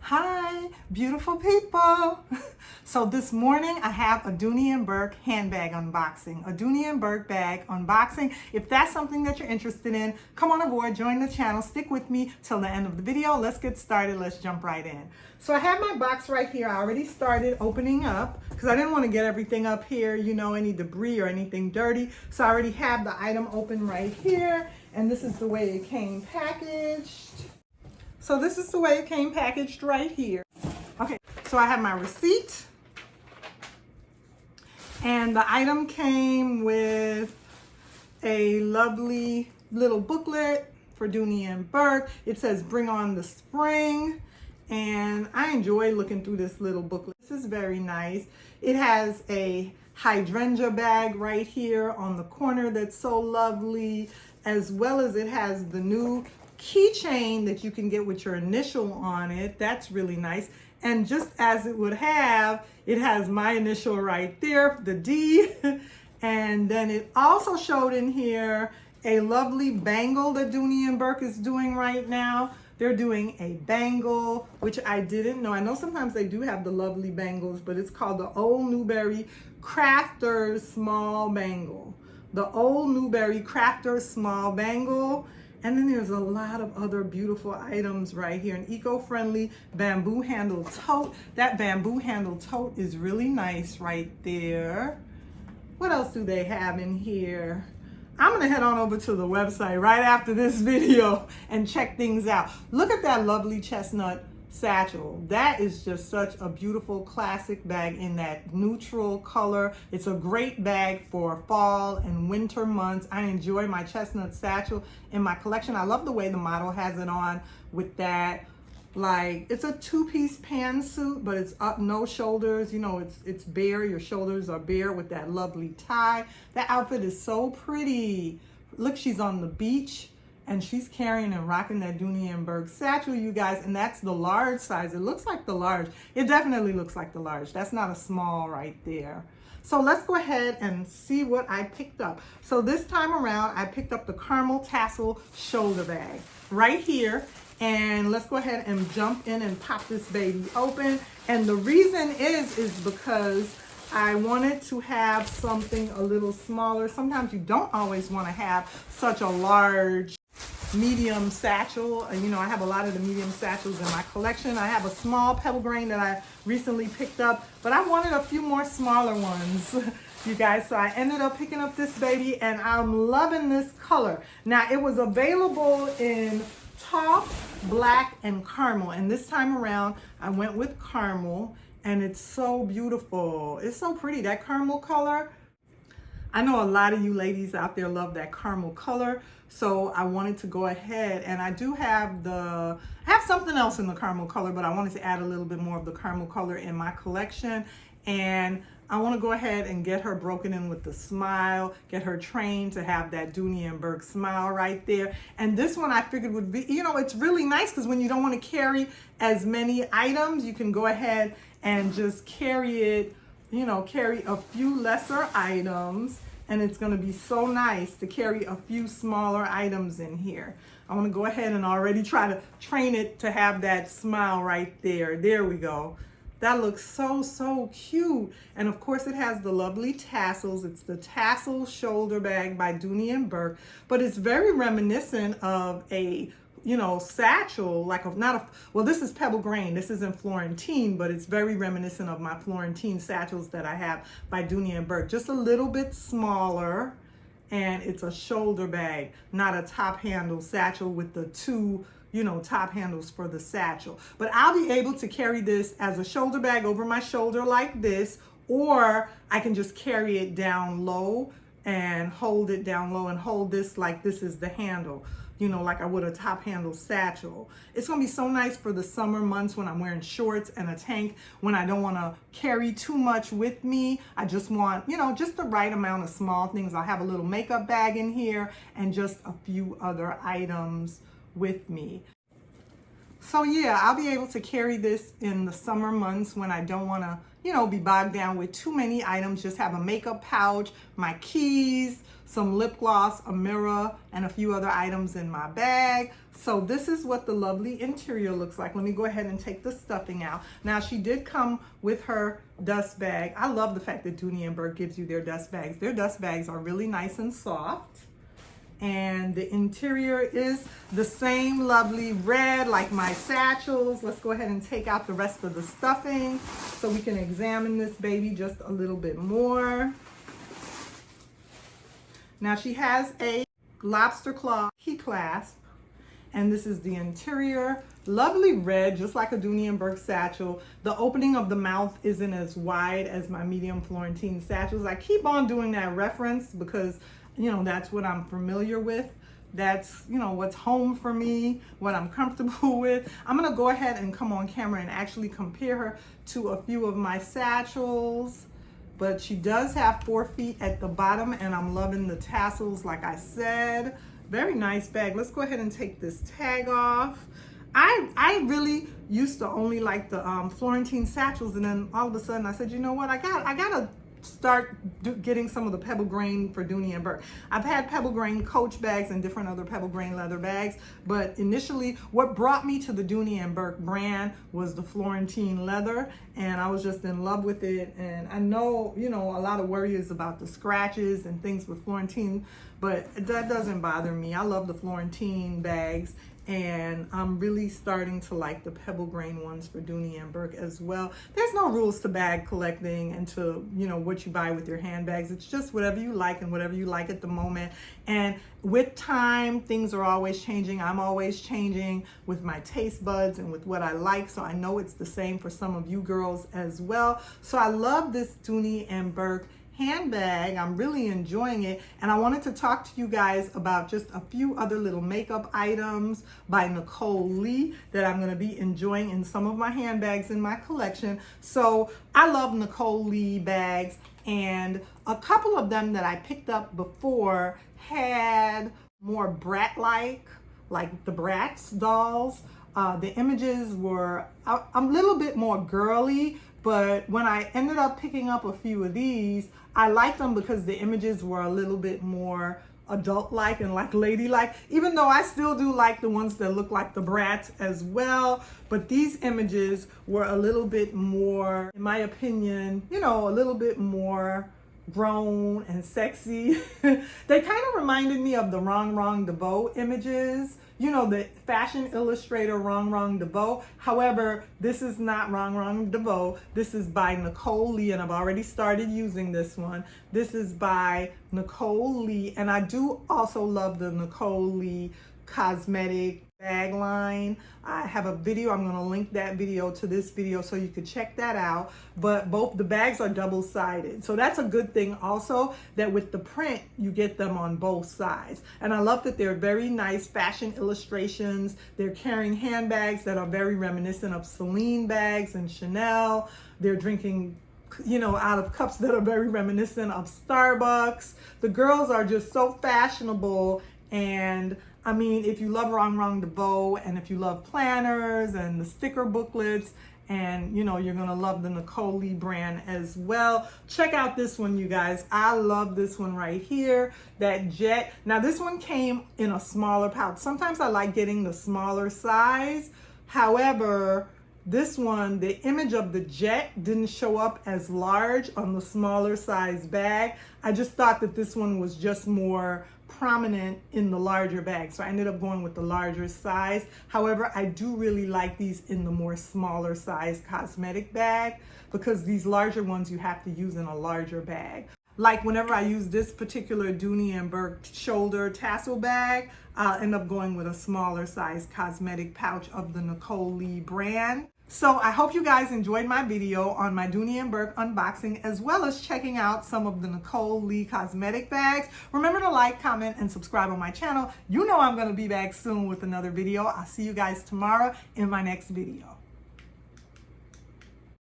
Hi, beautiful people. So this morning I have a Dooney and Bourke handbag unboxing, a Dooney and Bourke bag unboxing. If that's something that you're interested in, come on aboard, join the channel, stick with me till the end of the video. Let's get started, let's jump right in. So I have my box right here. I already started opening up because I didn't want to get everything up here, you know, any debris or anything dirty. So I already have the item open right here, and this is the way it came packaged. So this is the way it came packaged right here. Okay, so I have my receipt. And the item came with a lovely little booklet for Dooney and Bourke. It says, "Bring on the spring." And I enjoy looking through this little booklet. This is very nice. It has a hydrangea bag right here on the corner that's so lovely, as well as it has the new keychain that you can get with your initial on it. That's really nice. And just as it would have, it has my initial right there, the D. And then it also showed in here a lovely bangle that Dooney and Bourke is doing right now. They're doing a bangle, which I didn't know. I know sometimes they do have the lovely bangles, but it's called the Old Newberry Crafter's Small Bangle. The Old Newberry Crafter's Small Bangle. And then there's a lot of other beautiful items right here. An eco-friendly bamboo handle tote. That bamboo handle tote is really nice right there. What else do they have in here? I'm gonna head on over to the website right after this video and check things out. Look at that lovely chestnut satchel. That is just such a beautiful classic bag in that neutral color. It's a great bag for fall and winter months. I enjoy my chestnut satchel in my collection. I love the way the model has it on with that, like, it's a two-piece pantsuit, but it's up, no shoulders, you know, it's bare, your shoulders are bare with that lovely tie. That outfit is so pretty. Look, she's on the beach and she's carrying and rocking that Dooney and Bourke satchel, you guys, and that's the large size. It looks like the large. It definitely looks like the large. That's not a small right there. So let's go ahead and see what I picked up. So this time around, I picked up the caramel tassel shoulder bag right here. And let's go ahead and jump in and pop this baby open. And the reason is because I wanted to have something a little smaller. Sometimes you don't always want to have such a large medium satchel. You know, I have a lot of the medium satchels in my collection. I have a small Pebble Grain that I recently picked up, but I wanted a few more smaller ones, you guys. So I ended up picking up this baby and I'm loving this color. Now, it was available in taupe, black, and caramel. And this time around, I went with caramel, and it's so beautiful. It's so pretty, that caramel color. I know a lot of you ladies out there love that caramel color, so I wanted to go ahead, and I do have I have something else in the caramel color, but I wanted to add a little bit more of the caramel color in my collection. And I want to go ahead and get her broken in with the smile, get her trained to have that Dooney and Bourke smile right there. And this one I figured would be, you know, it's really nice because when you don't want to carry as many items, you can go ahead and just carry it, you know, carry a few lesser items, and it's going to be so nice to carry a few smaller items in here. I want to go ahead and already try to train it to have that smile right there. There we go. That looks so, so cute. And of course it has the lovely tassels. It's the tassel shoulder bag by Dooney and Bourke, but it's very reminiscent of a, you know, satchel, like well, this is Pebble Grain. This isn't Florentine, but it's very reminiscent of my Florentine satchels that I have by Dooney and Bourke. Just a little bit smaller, and it's a shoulder bag, not a top handle satchel with the two, you know, top handles for the satchel. But I'll be able to carry this as a shoulder bag over my shoulder like this, or I can just carry it down low and hold it down low and hold this like this is the handle, you know, like I would a top handle satchel. It's gonna be so nice for the summer months when I'm wearing shorts and a tank, when I don't wanna carry too much with me. I just want, you know, just the right amount of small things. I'll have a little makeup bag in here and just a few other items with me. So yeah, I'll be able to carry this in the summer months when I don't want to, you know, be bogged down with too many items. Just have a makeup pouch, my keys, some lip gloss, a mirror, and a few other items in my bag. So this is what the lovely interior looks like. Let me go ahead and take the stuffing out. Now she did come with her dust bag. I love the fact that Dooney and Bourke gives you their dust bags. Their dust bags are really nice and soft. And the interior is the same lovely red like my satchels. Let's go ahead and take out the rest of the stuffing so we can examine this baby just a little bit more. Now she has a lobster claw key clasp, and this is the interior. Lovely red, just like a Dooney and Bourke satchel. The opening of the mouth isn't as wide as my medium Florentine satchels. I keep on doing that reference because, you know, that's what I'm familiar with. That's, you know, what's home for me, what I'm comfortable with. I'm gonna go ahead and come on camera and actually compare her to a few of my satchels. But she does have 4 feet at the bottom, and I'm loving the tassels, like I said. Very nice bag. Let's go ahead and take this tag off. I really used to only like the Florentine satchels, and then all of a sudden I said, you know what, I gotta start getting some of the Pebble Grain for Dooney and Bourke. I've had Pebble Grain Coach bags and different other Pebble Grain leather bags, but initially what brought me to the Dooney and Bourke brand was the Florentine leather, and I was just in love with it. And I know, you know, a lot of worry is about the scratches and things with Florentine, but that doesn't bother me. I love the Florentine bags, and I'm really starting to like the Pebble Grain ones for Dooney and Bourke as well. There's no rules to bag collecting and to, you know, what you buy with your handbags. It's just whatever you like and whatever you like at the moment. And with time, things are always changing. I'm always changing with my taste buds and with what I like. So I know it's the same for some of you girls as well. So I love this Dooney and Bourke handbag. I'm really enjoying it, and I wanted to talk to you guys about just a few other little makeup items by Nicole Lee that I'm going to be enjoying in some of my handbags in my collection. So I love Nicole Lee bags, and a couple of them that I picked up before had more brat-like, like the Bratz dolls. The images were a little bit more girly, but when I ended up picking up a few of these, I liked them because the images were a little bit more adult-like and like ladylike, even though I still do like the ones that look like the Bratz as well. But these images were a little bit more, in my opinion, you know, a little bit more grown and sexy. They kind of reminded me of the Wrong DeVoe images, you know, the fashion illustrator Wrong DeVoe. However, this is not Wrong DeVoe. This is by Nicole Lee, and I've already started using this one. This is by Nicole Lee, and I do also love the Nicole Lee cosmetic bag line. I have a video. I'm going to link that video to this video so you could check that out. But both the bags are double-sided, so that's a good thing also, that with the print you get them on both sides. And I love that they're very nice fashion illustrations. They're carrying handbags that are very reminiscent of Celine bags and Chanel. They're drinking, you know, out of cups that are very reminiscent of Starbucks. The girls are just so fashionable. And I mean, if you love Wrong DeVoe, and if you love planners and the sticker booklets, and you know, you're gonna love the Nicole Lee brand as well. Check out this one, you guys. I love this one right here, that jet. Now this one came in a smaller pouch. Sometimes I like getting the smaller size. However, this one, the image of the jet didn't show up as large on the smaller size bag. I just thought that this one was just more prominent in the larger bag, so I ended up going with the larger size. However, I do really like these in the more smaller size cosmetic bag, because these larger ones you have to use in a larger bag. Like whenever I use this particular Dooney and Bourke shoulder tassel bag, I'll end up going with a smaller size cosmetic pouch of the Nicole Lee brand. So I hope you guys enjoyed my video on my Dooney and Bourke unboxing, as well as checking out some of the Nicole Lee cosmetic bags. Remember to like, comment, and subscribe on my channel. You know I'm going to be back soon with another video. I'll see you guys tomorrow in my next video.